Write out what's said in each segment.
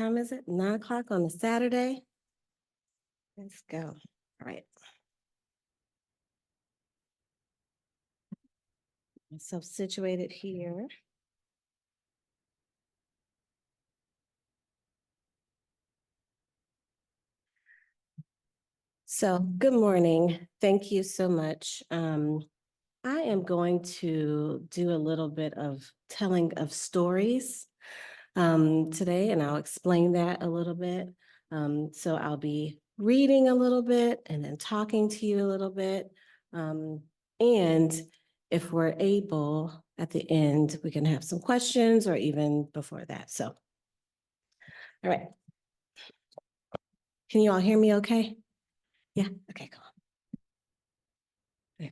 time is it? 9 o'clock on a Saturday? Let's go. All right. Myself situated here. So, good morning. Thank you so much. I am going to do a little bit of telling of stories today, and I'll explain that a little bit. So I'll be reading a little bit and then talking to you a little bit. And if we're able, at the end, we can have some questions or even before that. So, all right. Can you all hear me okay? Yeah, okay, cool. Okay.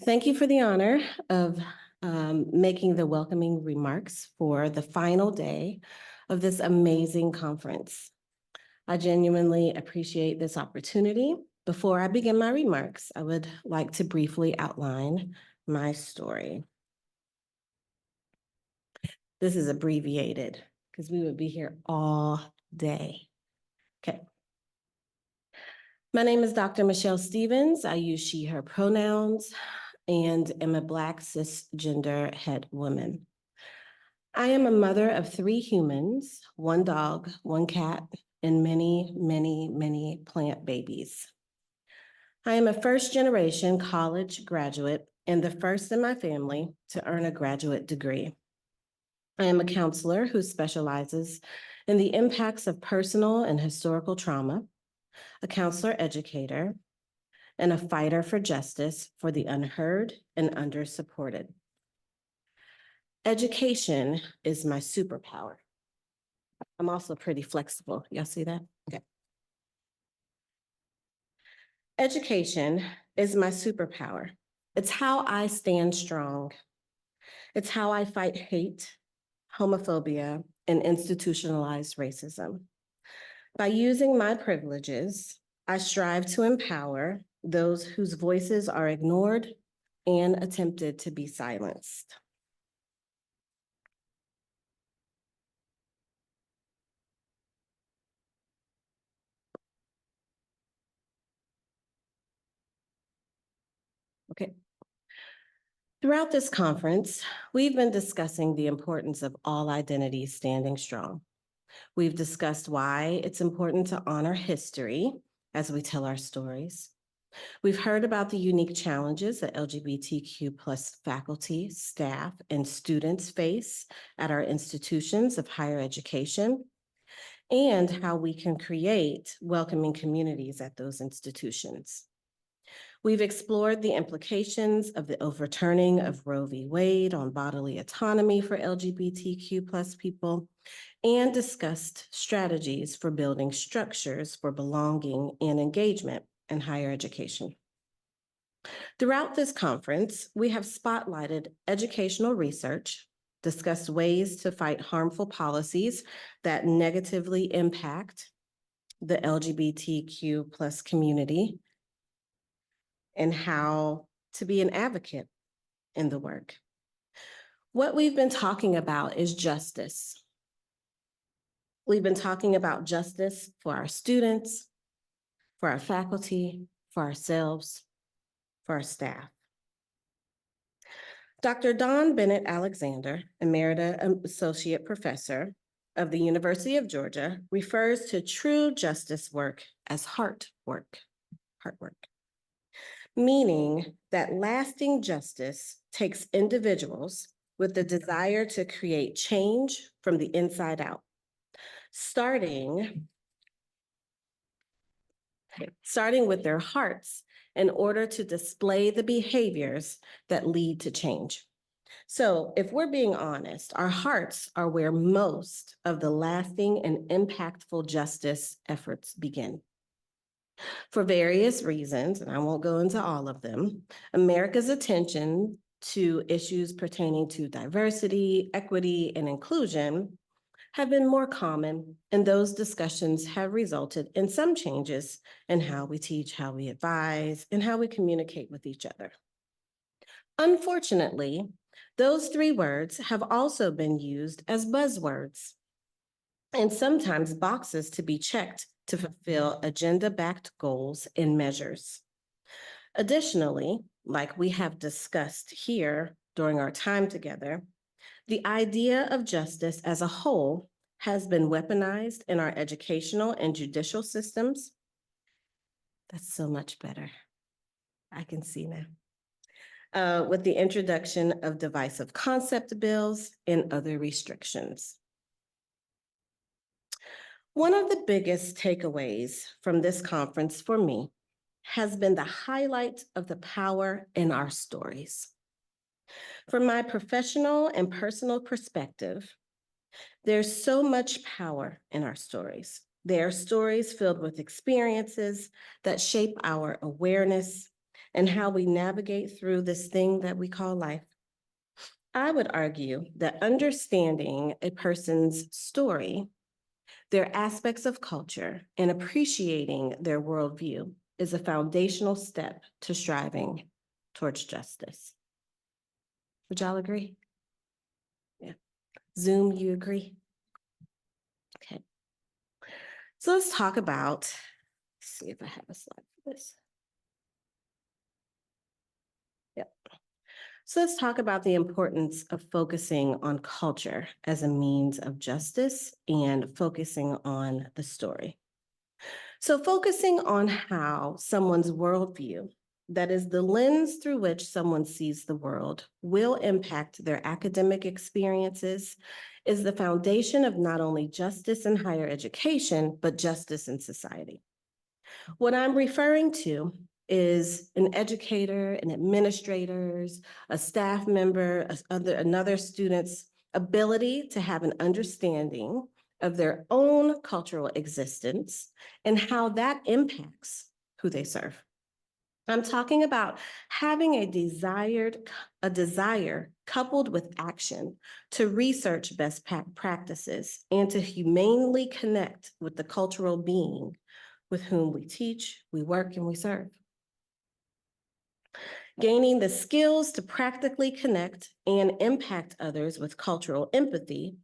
Thank you for the honor of making the welcoming remarks for the final day of this amazing conference. I genuinely appreciate this opportunity. Before I begin my remarks, I would like to briefly outline my story. This is abbreviated because we would be here all day. Okay. My name is Dr. Michelle Stevens. I use she, her pronouns and am a Black cisgender het woman. I am a mother of 3 humans, 1 dog, 1 cat, and many, many, many plant babies. I am a first-generation college graduate and the first in my family to earn a graduate degree. I am a counselor who specializes in the impacts of personal and historical trauma, a counselor educator, and a fighter for justice for the unheard and undersupported. Education is my superpower. I'm also pretty flexible. Y'all see that? Okay. Education is my superpower. It's how I stand strong. It's how I fight hate, homophobia, and institutionalized racism. By using my privileges, I strive to empower those whose voices are ignored and attempted to be silenced. Okay. Throughout this conference, we've been discussing the importance of all identities standing strong. We've discussed why it's important to honor history as we tell our stories. We've heard about the unique challenges that LGBTQ plus faculty, staff, and students face at our institutions of higher education, and how we can create welcoming communities at those institutions. We've explored the implications of the overturning of Roe v. Wade on bodily autonomy for LGBTQ plus people and discussed strategies for building structures for belonging and engagement in higher education. Throughout this conference, we have spotlighted educational research, discussed ways to fight harmful policies that negatively impact the LGBTQ plus community, and how to be an advocate in the work. What we've been talking about is justice. We've been talking about justice for our students, for our faculty, for ourselves, for our staff. Dr. Dawn Bennett Alexander, Emerita Associate Professor of the University of Georgia, refers to true justice work as heart work, meaning that lasting justice takes individuals with the desire to create change from the inside out, starting with their hearts in order to display the behaviors that lead to change. So if we're being honest, our hearts are where most of the lasting and impactful justice efforts begin. For various reasons, and I won't go into all of them, America's attention to issues pertaining to diversity, equity, and inclusion have been more common, and those discussions have resulted in some changes in how we teach, how we advise, and how we communicate with each other. Unfortunately, those 3 words have also been used as buzzwords and sometimes boxes to be checked to fulfill agenda-backed goals and measures. Additionally, like we have discussed here during our time together, the idea of justice as a whole has been weaponized in our educational and judicial systems. That's so much better. I can see now. With the introduction of divisive concept bills and other restrictions. One of the biggest takeaways from this conference for me has been the highlight of the power in our stories. From my professional and personal perspective, there's so much power in our stories. They are stories filled with experiences that shape our awareness and how we navigate through this thing that we call life. I would argue that understanding a person's story, their aspects of culture, and appreciating their worldview is a foundational step to striving towards justice. Would y'all agree? Yeah. Zoom, you agree? Okay. So let's talk about, see if I have a slide for this. Yep. So let's talk about the importance of focusing on culture as a means of justice and focusing on the story. So focusing on how someone's worldview, that is the lens through which someone sees the world, will impact their academic experiences is the foundation of not only justice in higher education, but justice in society. What I'm referring to is an educator, an administrator's, a staff member, another student's ability to have an understanding of their own cultural existence and how that impacts who they serve. I'm talking about having a desire coupled with action to research best practices and to humanely connect with the cultural being with whom we teach, we work, and we serve. Gaining the skills to practically connect and impact others with cultural empathy,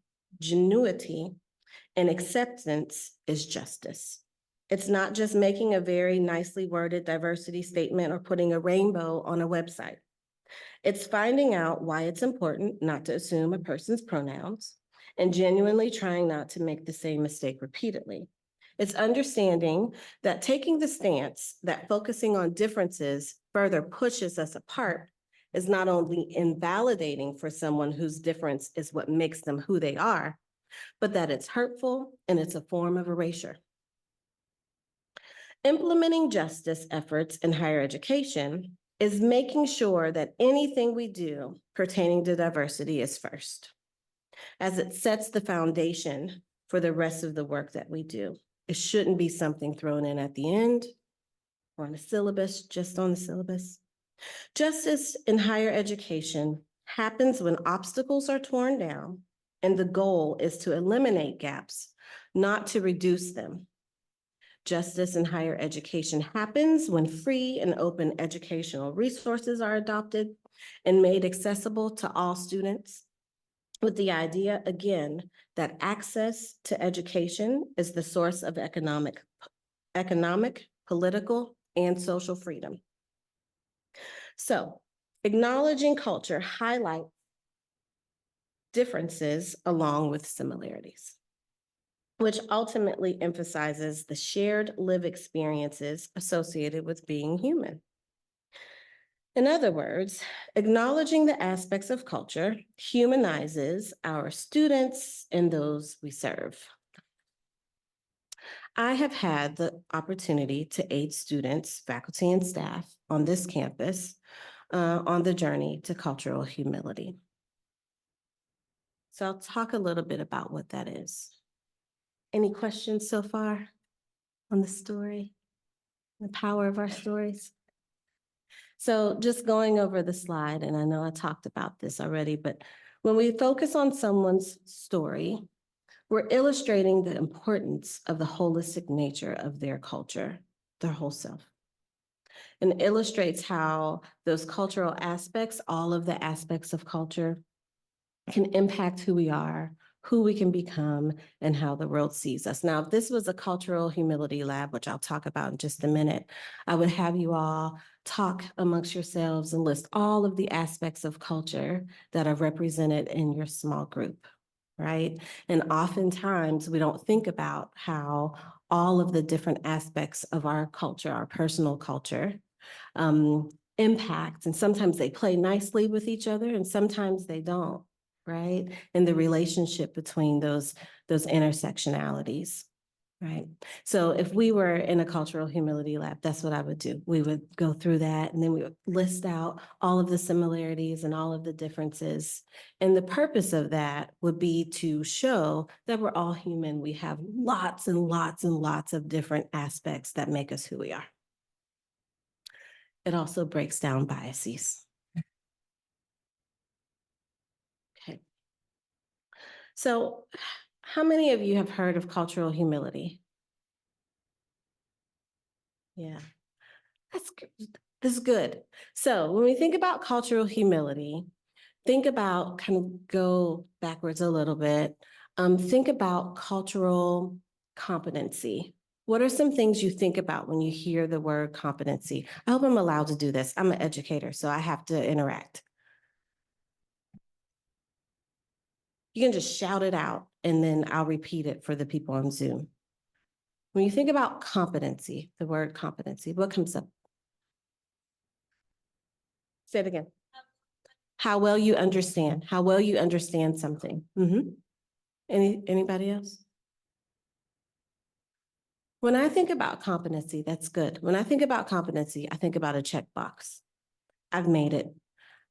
genuity, and acceptance is justice. It's not just making a very nicely worded diversity statement or putting a rainbow on a website. It's finding out why it's important not to assume a person's pronouns and genuinely trying not to make the same mistake repeatedly. It's understanding that taking the stance that focusing on differences further pushes us apart is not only invalidating for someone whose difference is what makes them who they are, but that it's hurtful and it's a form of erasure. Implementing justice efforts in higher education is making sure that anything we do pertaining to diversity is first, as it sets the foundation for the rest of the work that we do. It shouldn't be something thrown in at the end or on the syllabus, just on the syllabus. Justice in higher education happens when obstacles are torn down and the goal is to eliminate gaps, not to reduce them. Justice in higher education happens when free and open educational resources are adopted and made accessible to all students, with the idea, again, that access to education is the source of economic, political, and social freedom. So, acknowledging culture highlights differences along with similarities, which ultimately emphasizes the shared lived experiences associated with being human. In other words, acknowledging the aspects of culture humanizes our students and those we serve. I have had the opportunity to aid students, faculty, and staff on this campus on the journey to cultural humility. So I'll talk a little bit about what that is. Any questions so far on the story, the power of our stories? So just going over the slide, and I know I talked about this already, but when we focus on someone's story, we're illustrating the importance of the holistic nature of their culture, their whole self. And illustrates how those cultural aspects, all of the aspects of culture, can impact who we are, who we can become, and how the world sees us. Now, if this was a cultural humility lab, which I'll talk about in just a minute, I would have you all talk amongst yourselves and list all of the aspects of culture that are represented in your small group, right? And oftentimes we don't think about how all of the different aspects of our culture, our personal culture, um, impact, and sometimes they play nicely with each other and sometimes they don't, right? And the relationship between those intersectionalities. Right. So if we were in a cultural humility lab, that's what I would do. We would go through that and then we would list out all of the similarities and all of the differences. And the purpose of that would be to show that we're all human. We have lots and lots and lots of different aspects that make us who we are. It also breaks down biases. Okay. So how many of you have heard of cultural humility? Yeah. That's good. That's good. So when we think about cultural humility, think about, kind of go backwards a little bit. Think about cultural competency. What are some things you think about when you hear the word competency? I hope I'm allowed to do this. I'm an educator, so I have to interact. You can just shout it out and then I'll repeat it for the people on Zoom. When you think about competency, the word competency, what comes up? Say it again. How well you understand, how well you understand something. Anybody else? When I think about competency, that's good. When I think about competency, I think about a checkbox. I've made it.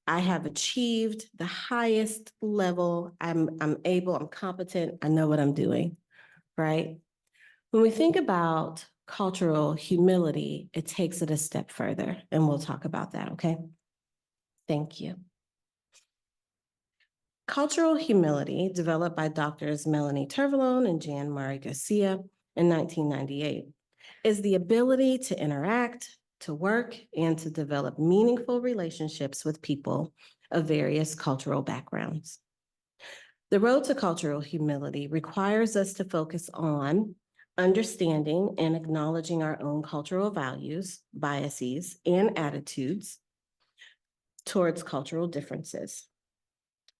I have achieved the highest level. I'm able, I'm competent, I know what I'm doing, right? When we think about cultural humility, it takes it a step further, and we'll talk about that, okay? Thank you. Cultural humility, developed by doctors Melanie Tervalone and Jan Murray Garcia in 1998, is the ability to interact, to work, and to develop meaningful relationships with people of various cultural backgrounds. The road to cultural humility requires us to focus on understanding and acknowledging our own cultural values, biases, and attitudes towards cultural differences.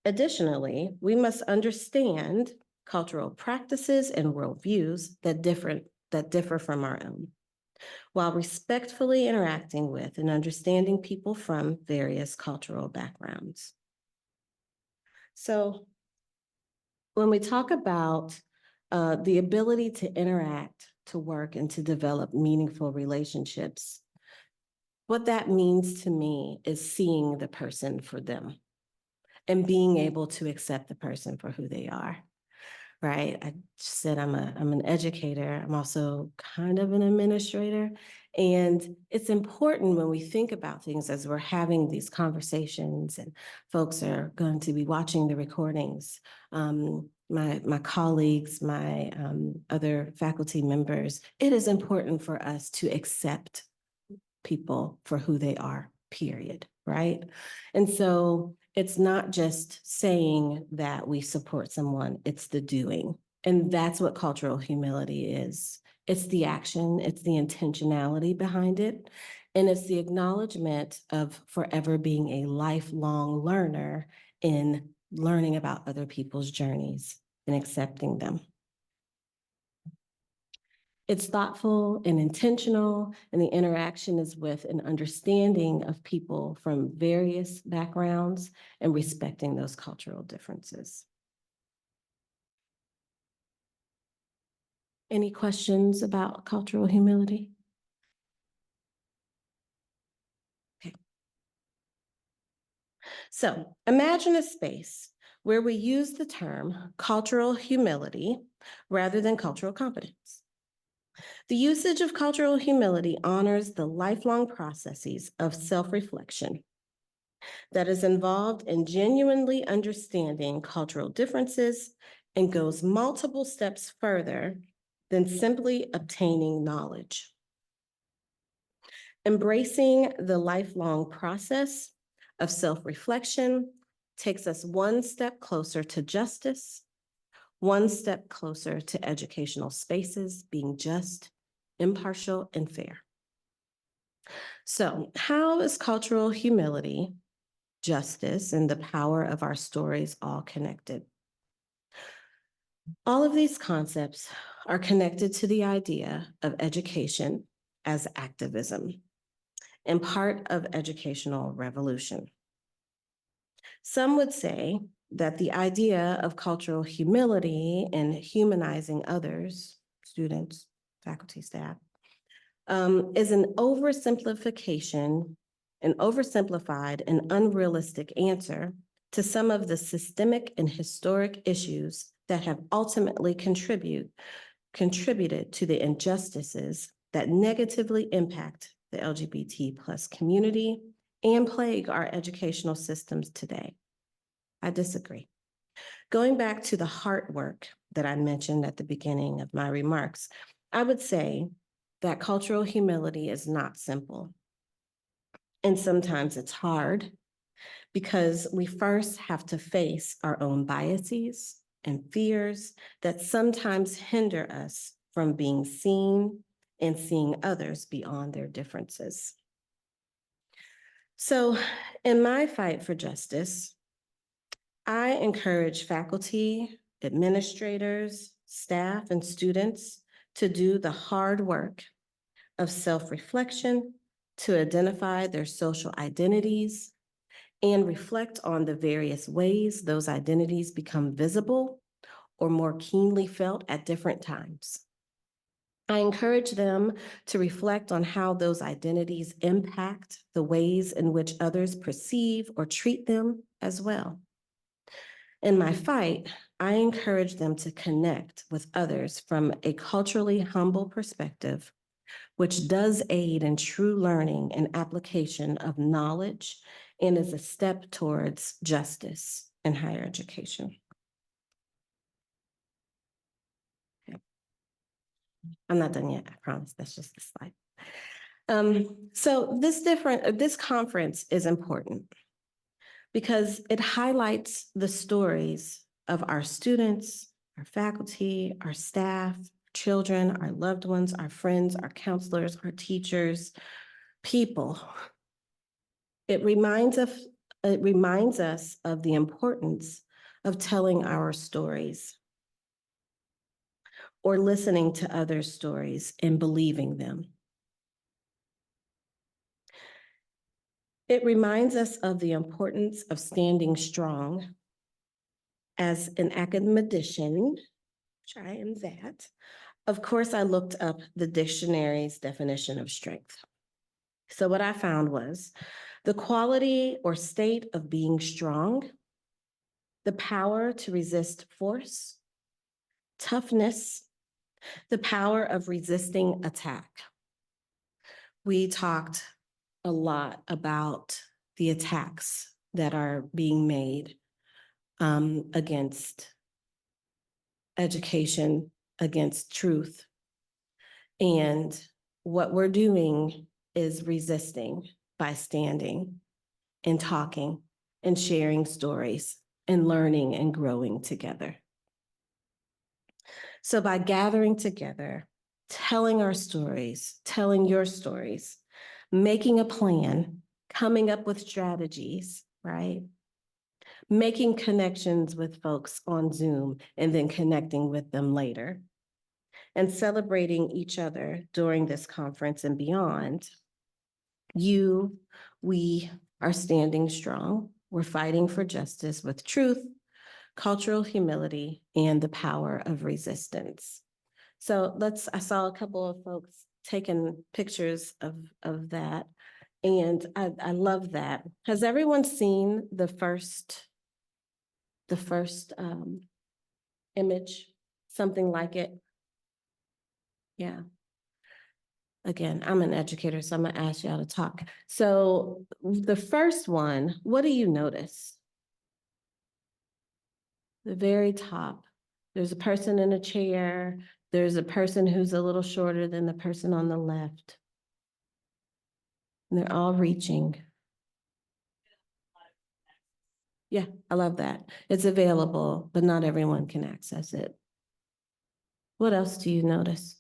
Additionally, we must understand cultural practices and worldviews that differ from our own, while respectfully interacting with and understanding people from various cultural backgrounds. So when we talk about the ability to interact, to work, and to develop meaningful relationships, what that means to me is seeing the person for them and being able to accept the person for who they are. Right? I said I'm an educator. I'm also kind of an administrator. And it's important when we think about things as we're having these conversations and folks are going to be watching the recordings. My colleagues, my other faculty members, it is important for us to accept people for who they are, period, right? And so it's not just saying that we support someone, it's the doing. And that's what cultural humility is. It's the action, it's the intentionality behind it, and it's the acknowledgement of forever being a lifelong learner in learning about other people's journeys and accepting them. It's thoughtful and intentional, and the interaction is with an understanding of people from various backgrounds and respecting those cultural differences. Any questions about cultural humility? Okay. So imagine a space where we use the term cultural humility rather than cultural competence. The usage of cultural humility honors the lifelong processes of self-reflection that is involved in genuinely understanding cultural differences and goes multiple steps further than simply obtaining knowledge. Embracing the lifelong process of self-reflection takes us one step closer to justice, one step closer to educational spaces being just, impartial, and fair. So, how is cultural humility, justice, and the power of our stories all connected? All of these concepts are connected to the idea of education as activism and part of educational revolution. Some would say that the idea of cultural humility and humanizing others, students, faculty, staff, is an oversimplification, an oversimplified and unrealistic answer to some of the systemic and historic issues that have ultimately contributed to the injustices that negatively impact the LGBT plus community and plague our educational systems today. I disagree. Going back to the heart work that I mentioned at the beginning of my remarks, I would say that cultural humility is not simple. And sometimes it's hard because we first have to face our own biases and fears that sometimes hinder us from being seen and seeing others beyond their differences. So, in my fight for justice, I encourage faculty, administrators, staff, and students to do the hard work of self-reflection, to identify their social identities, and reflect on the various ways those identities become visible or more keenly felt at different times. I encourage them to reflect on how those identities impact the ways in which others perceive or treat them as well. In my fight, I encourage them to connect with others from a culturally humble perspective, which does aid in true learning and application of knowledge and is a step towards justice in higher education. Okay. I'm not done yet, I promise. That's just the slide. So this conference is important because it highlights the stories of our students, our faculty, our staff, children, our loved ones, our friends, our counselors, our teachers, people. It reminds us of the importance of telling our stories or listening to others' stories and believing them. It reminds us of the importance of standing strong. As an academician, which I am that, of course, I looked up the dictionary's definition of strength. So what I found was the quality or state of being strong, the power to resist force, toughness, the power of resisting attack. We talked a lot about the attacks that are being made against education, against truth. And what we're doing is resisting by standing and talking and sharing stories and learning and growing together. So by gathering together, telling our stories, telling your stories, making a plan, coming up with strategies, right? Making connections with folks on Zoom and then connecting with them later, and celebrating each other during this conference and beyond. We are standing strong. We're fighting for justice with truth, cultural humility, and the power of resistance. So I saw a couple of folks taking pictures of that, and I love that. Has everyone seen the first image, something like it? Yeah. Again, I'm an educator, so I'm gonna ask y'all to talk. So the first one, what do you notice? The very top, there's a person in a chair. There's a person who's a little shorter than the person on the left. And they're all reaching. Yeah, I love that. It's available, but not everyone can access it. What else do you notice?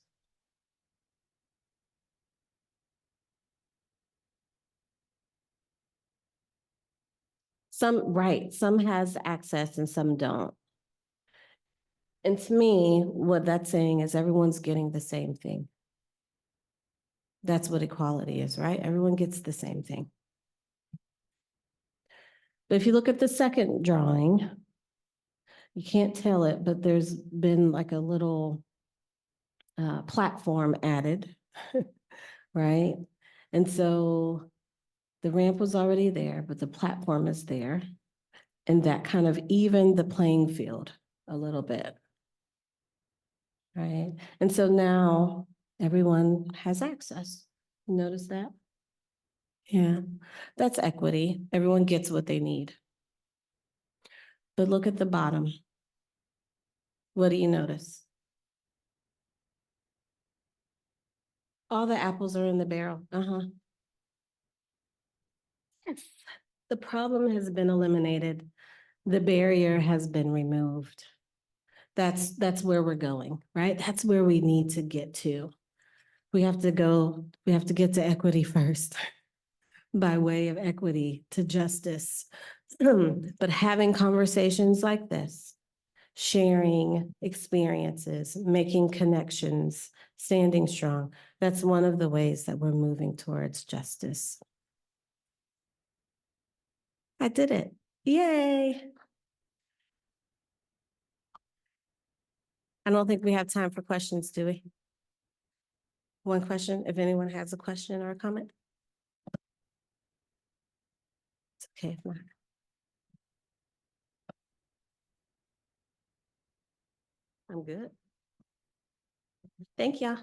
Right, some has access and some don't. And to me, what that's saying is everyone's getting the same thing. That's what equality is, right? Everyone gets the same thing. But if you look at the second drawing, you can't tell it, but there's been like a little platform added, right? And so the ramp was already there, but the platform is there. And that kind of evened the playing field a little bit, right? And so now everyone has access. Notice that? Yeah, that's equity. Everyone gets what they need. But look at the bottom. What do you notice? All the apples are in the barrel. Yes. The problem has been eliminated. The barrier has been removed. That's where we're going, right? That's where we need to get to. We have to get to equity first by way of equity to justice. But having conversations like this, sharing experiences, making connections, standing strong, that's one of the ways that we're moving towards justice. I did it. Yay. I don't think we have time for questions, do we? One question, if anyone has a question or a comment. It's okay if not. I'm good. Thank y'all.